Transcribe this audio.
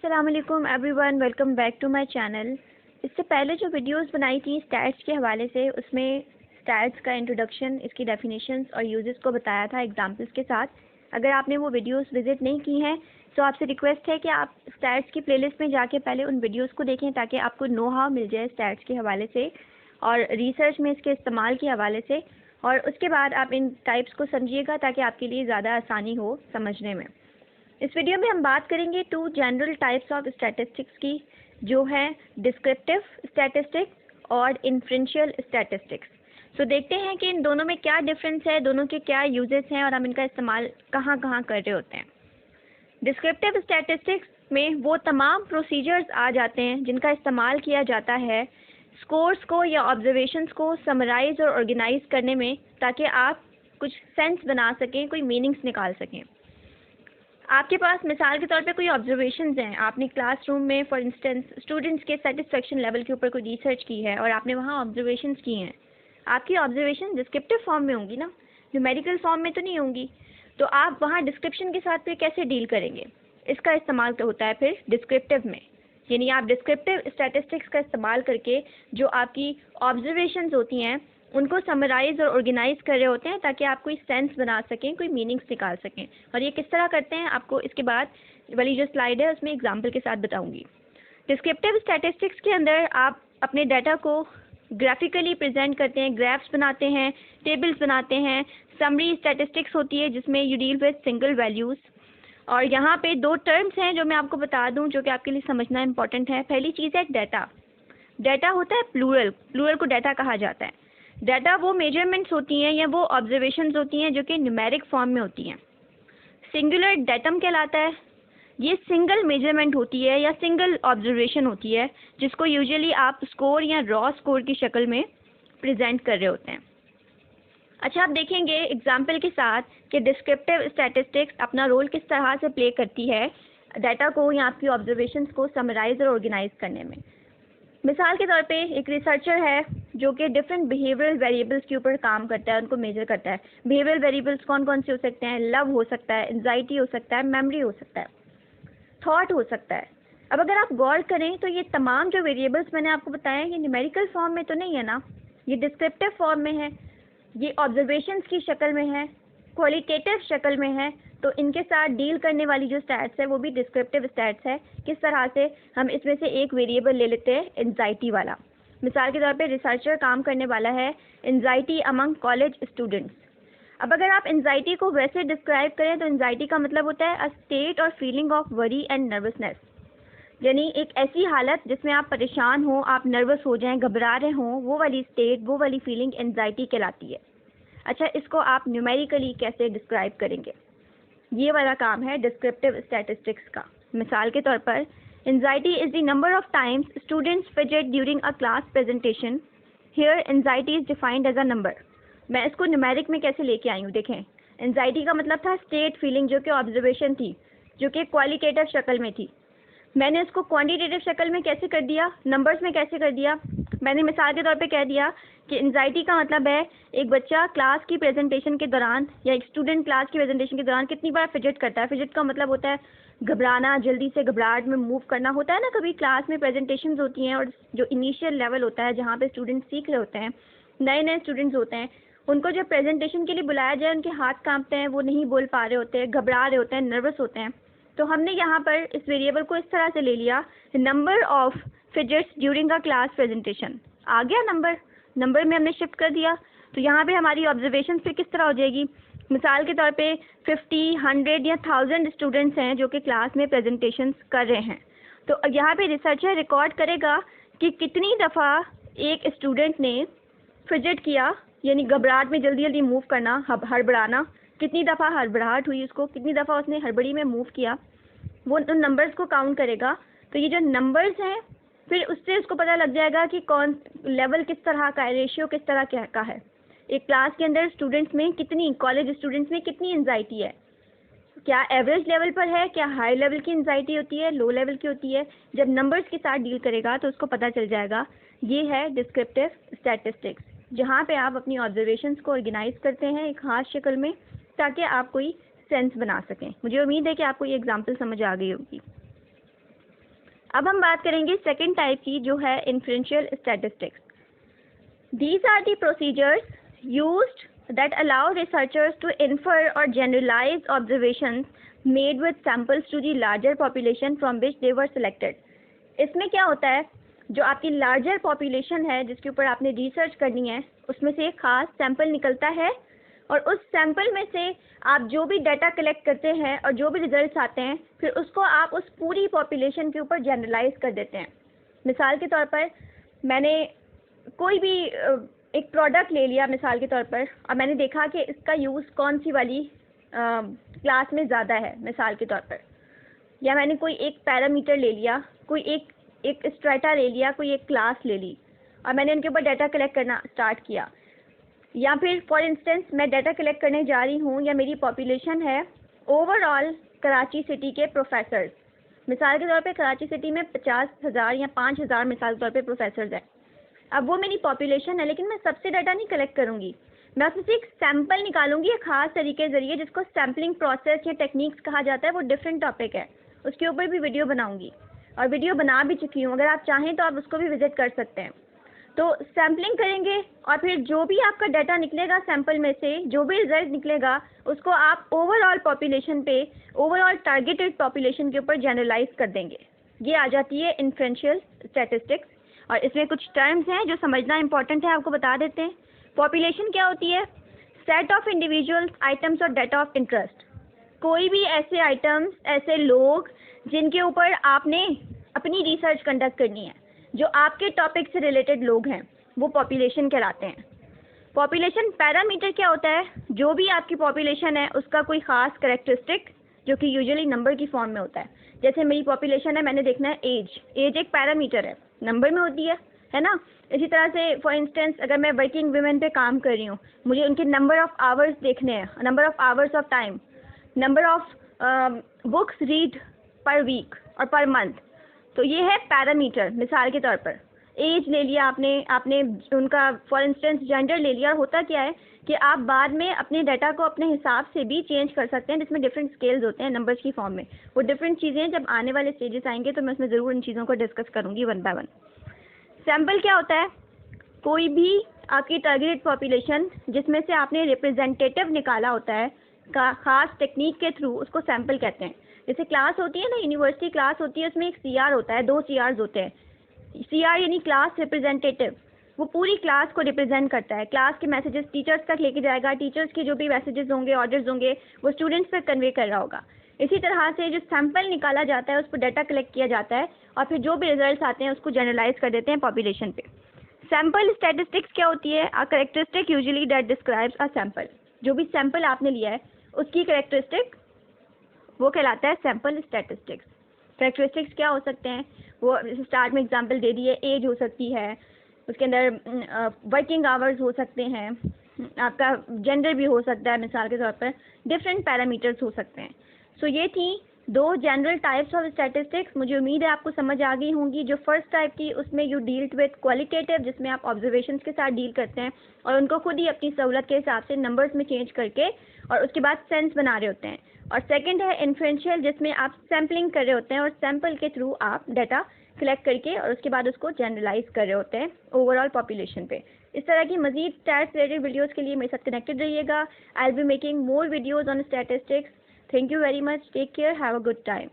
अस्सलाम वालेकुम everyone, welcome back to my channel. इससे पहले जो वीडियोस बनाई थी स्टैट्स के हवाले से, उसमें स्टैट्स का इंट्रोडक्शन, इसकी डेफिनेशंस और यूजेस को बताया था एग्जांपल्स के साथ। अगर आपने वो वीडियोस विजिट नहीं की हैं तो आपसे रिक्वेस्ट है कि आप स्टैट्स की प्लेलिस्ट में जाके पहले उन वीडियोस को देखें ताकि आपको नो हाउ मिल जाए स्टैट्स के हवाले से और रिसर्च में इसके इस्तेमाल के हवाले से, और उसके बाद आप इन टाइप्स को समझिएगा ताकि आपके लिए ज़्यादा आसानी हो समझने में। इस वीडियो में हम बात करेंगे 2 जनरल टाइप्स ऑफ स्टैटिस्टिक्स की, जो है डिस्क्रिप्टिव स्टैटिस्टिक्स और इन्फ्रेंशियल स्टैटिस्टिक्स। तो देखते हैं कि इन दोनों में क्या डिफरेंस है, दोनों के क्या यूजेस हैं और हम इनका इस्तेमाल कहाँ कहाँ कर रहे होते हैं। डिस्क्रिप्टिव स्टैटिस्टिक्स में वो तमाम प्रोसीजर्स आ जाते हैं जिनका इस्तेमाल किया जाता है स्कोर्स को या ऑब्जर्वेशंस को समराइज और ऑर्गेनाइज करने में, ताकि आप कुछ सेंस बना सकें, कोई मीनिंग्स निकाल सकें। आपके पास मिसाल के तौर पे कोई ऑब्जर्वेशंस हैं, आपने क्लासरूम में फॉर इंस्टेंस स्टूडेंट्स के सेटिस्फेक्शन लेवल के ऊपर कोई रिसर्च की है और आपने वहाँ ऑब्जर्वेशंस की हैं। आपकी ऑब्जर्वेशन डिस्क्रिप्टिव फॉर्म में होंगी ना, न्यूमेरिकल फॉर्म में तो नहीं होंगी। तो आप वहाँ डिस्क्रिप्शन के साथ फिर कैसे डील करेंगे, इसका इस्तेमाल तो होता है फिर डिस्क्रिप्टिव में। यानी आप डिस्क्रिप्टिव स्टैटिस्टिक्स का इस्तेमाल करके जो आपकी ऑब्जर्वेशंस होती हैं उनको समराइज और ऑर्गेनाइज कर रहे होते हैं ताकि आप कोई सेंस बना सकें, कोई मीनिंग्स निकाल सकें। और ये किस तरह करते हैं आपको इसके बाद वाली जो स्लाइड है उसमें एग्जांपल के साथ बताऊंगी। डिस्क्रिप्टिव स्टैटिस्टिक्स के अंदर आप अपने डाटा को ग्राफिकली प्रेजेंट करते हैं, ग्राफ्स बनाते हैं, टेबल्स बनाते हैं। समरी स्टैटिस्टिक्स होती है जिसमें you deal with single values. और यहाँ पे 2 टर्म्स हैं जो मैं आपको बता दूँ जो कि आपके लिए समझना इंपॉर्टेंट है। पहली चीज़ है डाटा। डाटा होता है प्लूरल, प्लूरल को डाटा कहा जाता है। डाटा वो मेजरमेंट्स होती हैं या वो ऑब्जर्वेशंस होती हैं जो कि न्यूमेरिक फॉर्म में होती हैं। सिंगुलर डेटम कहलाता है। ये सिंगल मेजरमेंट होती है या सिंगल ऑब्जर्वेशन होती है जिसको यूजुअली आप स्कोर या रॉ स्कोर की शक्ल में प्रेजेंट कर रहे होते हैं। अच्छा, आप देखेंगे एग्जाम्पल के साथ कि डिस्क्रिप्टिव स्टैटिस्टिक्स अपना रोल किस तरह से प्ले करती है डाटा को या आपकी ऑब्जर्वेशंस को समराइज और ऑर्गेनाइज करने में। मिसाल के तौर पे एक रिसर्चर है जो कि डिफरेंट बिहेवियरल वेरिएबल्स के ऊपर काम करता है, उनको मेजर करता है। बिहेवियरल वेरिएबल्स कौन कौन से हो सकते हैं? लव हो सकता है, एंजाइटी हो सकता है, मेमोरी हो सकता है, थॉट हो सकता है। अब अगर आप गौर करें तो ये तमाम जो वेरिएबल्स मैंने आपको बताया ये न्यूमेरिकल फॉर्म में तो नहीं है ना, ये डिस्क्रिप्टिव फॉर्म में है, ये ऑब्जर्वेशंस की शक्ल में है, क्वालिटेटिव शक्ल में है। तो इनके साथ डील करने वाली जो स्टैट्स है वो भी डिस्क्रिप्टिव स्टैट्स है। किस तरह से? हम इसमें से एक वेरिएबल ले लेते हैं एंजाइटी वाला। मिसाल के तौर पे रिसर्चर काम करने वाला है एंजाइटी अमंग कॉलेज स्टूडेंट्स। अब अगर आप एंजाइटी को वैसे डिस्क्राइब करें तो एंजाइटी का मतलब होता है अ स्टेट और feeling of worry and nervousness, यानी एक ऐसी हालत जिसमें आप परेशान हो, आप नर्वस हो जाएं, घबरा रहे हों, वो वाली स्टेट, वो वाली फीलिंग एंजाइटी कहलाती है। अच्छा, इसको आप न्यूमेरिकली कैसे डिस्क्राइब करेंगे? ये वाला काम है डिस्क्रिप्टिव स्टैटिस्टिक्स का। मिसाल के तौर पर anxiety is the number of times students fidget during a class presentation. Here anxiety is defined as a number. मैं इसको न्यूमेरिक में कैसे लेके आई हूँ, देखें। एंजाइटी का मतलब था स्टेट फीलिंग जो कि ऑब्जर्वेशन थी, जो कि क्वालिटेटिव शक्ल में थी। मैंने इसको क्वांटिटेटिव शक्ल में कैसे कर दिया, नंबर्स में कैसे कर दिया? मैंने मिसाल के तौर पे कह दिया कि एंजाइटी का मतलब है एक बच्चा क्लास की प्रेजेंटेशन के दौरान या एक स्टूडेंट क्लास की प्रेजेंटेशन के दौरान कितनी बार फिजिट करता है। फिजिट का मतलब होता है घबराना, जल्दी से घबराहट में मूव करना होता है ना। कभी क्लास में प्रेजेंटेशंस होती हैं और जो इनिशियल लेवल होता है जहाँ पे स्टूडेंट सीख रहे होते हैं, नए नए स्टूडेंट्स होते हैं, उनको जब प्रेजेंटेशन के लिए बुलाया जाए उनके हाथ कांपते हैं, वो नहीं बोल पा रहे होते हैं, घबरा रहे होते हैं, नर्वस होते हैं। तो हमने यहाँ पर इस वेरिएबल को इस तरह से ले लिया, number of fidgets during a class presentation. आ गया नंबर में हमने शिफ्ट कर दिया। तो यहाँ पे हमारी ऑब्जर्वेशन फिर किस तरह हो जाएगी? मिसाल के तौर पे 50, 100 या 1000 स्टूडेंट्स हैं जो कि क्लास में प्रेजेंटेशंस कर रहे हैं। तो यहाँ पे रिसर्चर रिकॉर्ड करेगा कि कितनी दफ़ा एक स्टूडेंट ने फिजिट किया, यानी घबराहट में जल्दी जल्दी मूव करना, हड़बड़ाना, कितनी दफ़ा हड़बड़ाहट हुई उसको, कितनी दफ़ा उसने हड़बड़ी में मूव किया, वो उन नंबर्स को काउंट करेगा। तो ये जो नंबर्स हैं फिर उससे उसको पता लग जाएगा कि कौन लेवल किस तरह का है, रेशियो किस तरह का है। एक क्लास के अंदर स्टूडेंट्स में कितनी, कॉलेज स्टूडेंट्स में कितनी एंजाइटी है, क्या एवरेज लेवल पर है, क्या हाई लेवल की एंजाइटी होती है, लो लेवल की होती है। जब नंबर्स के साथ डील करेगा तो उसको पता चल जाएगा। ये है डिस्क्रिप्टिव स्टैटिस्टिक्स, जहाँ पे आप अपनी ऑब्जर्वेशंस को ऑर्गेनाइज करते हैं एक खास शक्ल में ताकि आप कोई सेंस बना सकें। मुझे उम्मीद है कि आपको ये एग्जांपल समझ आ गई होगी। अब हम बात करेंगे सेकेंड टाइप की, जो है inferential statistics. These are the procedures used that allow researchers to infer or generalize observations made with samples to the larger population from which they were selected। इसमें क्या होता है, जो आपकी लार्जर पॉपुलेशन है जिसके ऊपर आपने रिसर्च करनी है, उसमें से एक खास सैंपल निकलता है और उस सैंपल में से आप जो भी डाटा कलेक्ट करते हैं और जो भी रिजल्ट्स आते हैं, फिर उसको आप उस पूरी पॉपुलेशन के ऊपर जनरलाइज कर देते हैं। मिसाल के तौर पर मैंने कोई भी एक प्रोडक्ट ले लिया मिसाल के तौर पर, और मैंने देखा कि इसका यूज़ कौन सी वाली क्लास में ज़्यादा है मिसाल के तौर पर, या मैंने कोई एक पैरामीटर ले लिया, कोई एक स्ट्रेटा ले लिया, कोई एक क्लास ले ली और मैंने उनके ऊपर डाटा कलेक्ट करना स्टार्ट किया। या फिर फॉर इंस्टेंस मैं डाटा कलेक्ट करने जा रही हूँ, या मेरी पॉपुलेशन है ओवरऑल कराची सिटी के प्रोफेसर्स। मिसाल के तौर पे कराची सिटी में 50,000 या 5,000 मिसाल के तौर पे प्रोफेसर्स हैं। अब वो मेरी पॉपुलेशन है, लेकिन मैं सबसे डाटा नहीं कलेक्ट करूँगी, मैं उसमें से एक सैंपल निकालूंगी एक खास तरीके के ज़रिए, जिसको सैम्पलिंग प्रोसेस या टेक्निक्स कहा जाता है। वो डिफरेंट टॉपिक है, उसके ऊपर भी वीडियो बनाऊंगी और वीडियो बना भी चुकी हूँ। अगर आप चाहें तो आप उसको भी विजिट कर सकते हैं। तो सैम्पलिंग करेंगे और फिर जो भी आपका डाटा निकलेगा सैंपल में से, जो भी रिजल्ट निकलेगा, उसको आप ओवरऑल पॉपुलेशन पे, ओवरऑल टारगेटेड पॉपुलेशन के ऊपर जनरलाइज कर देंगे। ये आ जाती है इन्फ्रेंशियल स्टैटिस्टिक्स। और इसमें कुछ टर्म्स हैं जो समझना इंपॉर्टेंट है, आपको बता देते हैं। पॉपुलेशन क्या होती है? सेट ऑफ इंडिविजुअल्स, आइटम्स और डाटा ऑफ इंटरेस्ट। कोई भी ऐसे आइटम्स, ऐसे लोग जिनके ऊपर आपने अपनी रिसर्च कंडक्ट करनी है, जो आपके टॉपिक से रिलेटेड लोग हैं, वो पॉपुलेशन कहलाते हैं। पॉपुलेशन पैरामीटर क्या होता है? जो भी आपकी पॉपुलेशन है उसका कोई ख़ास करेक्टरिस्टिक, जो कि यूजुअली नंबर की फॉर्म में होता है। जैसे मेरी पॉपुलेशन है, मैंने देखना है एज। एज एक पैरामीटर है, नंबर में होती है ना। इसी तरह से फॉर इंस्टेंस अगर मैं वर्किंग वुमेन पे काम कर रही हूँ, मुझे उनके नंबर ऑफ़ आवर्स देखने हैं, number of hours of time, number of books read per week और पर मंथ। तो ये है पैरामीटर। मिसाल के तौर पर एज ले लिया आपने उनका फॉर इंस्टेंस जेंडर ले लिया। होता क्या है कि आप बाद में अपने डाटा को अपने हिसाब से भी चेंज कर सकते हैं, जिसमें डिफरेंट स्केल्स होते हैं नंबर्स की फॉर्म में। वो डिफरेंट चीज़ें जब आने वाले स्टेजेस आएंगे तो मैं उसमें ज़रूर इन चीज़ों को डिस्कस करूँगी वन बाय वन। सैम्पल क्या होता है? कोई भी आपकी टारगेटेड पॉपुलेशन जिसमें से आपने रिप्रेजेंटेटिव निकाला होता है का ख़ास टेक्निक के थ्रू, उसको सैम्पल कहते हैं। जैसे क्लास होती है ना, यूनिवर्सिटी क्लास होती है, उसमें एक CR होता है, 2 CRs होते हैं। CR यानी क्लास रिप्रेजेंटेटिव, वो पूरी क्लास को रिप्रेजेंट करता है। क्लास के मैसेजेस टीचर्स तक लेके जाएगा, टीचर्स के जो भी मैसेजेस होंगे, ऑर्डर्स होंगे, वो स्टूडेंट्स तक कन्वे कर रहा होगा। इसी तरह से जो सैंपल निकाला जाता है, उस पर डाटा कलेक्ट किया जाता है और फिर जो भी रिजल्ट्स आते हैं उसको जनरलाइज कर देते हैं पॉपुलेशन पे। सैंपल स्टैटिस्टिक्स क्या होती है? A characteristic usually that describes a sample. जो भी सैंपल आपने लिया है उसकी कैरेक्टरिस्टिक, वो कहलाता है सैंपल स्टैटिस्टिक्स। कैरेक्टरिस्टिक्स क्या हो सकते हैं? वो स्टार्ट में एग्जांपल दे दिए, एज हो सकती है, उसके अंदर वर्किंग आवर्स हो सकते हैं, आपका जेंडर भी हो सकता है, मिसाल के तौर पर डिफरेंट पैरामीटर्स हो सकते हैं। सो ये थी 2 जनरल टाइप्स ऑफ स्टैटिस्टिक्स। मुझे उम्मीद है आपको समझ आ गई होंगी। जो फर्स्ट टाइप थी उसमें यू डील्ड विद क्वालिटेटिव, जिसमें आप ऑब्जर्वेशंस के साथ डील करते हैं और उनको खुद ही अपनी सहूलत के हिसाब से नंबर्स में चेंज करके और उसके बाद सेंस बना रहे होते हैं। और सेकंड है इन्फ्रेंशियल, जिसमें आप सैम्पलिंग कर रहे होते हैं और सैंपल के थ्रू आप डाटा कलेक्ट करके और उसके बाद उसको जनरलाइज कर रहे होते हैं ओवरऑल पॉपुलेशन पे। इस तरह की मजीद स्टैट्स रिलेटेड वीडियोज़ के लिए मेरे साथ कनेक्टेड रहिएगा। I will be making more videos on statistics. Thank you very much. Take care. Have a good time.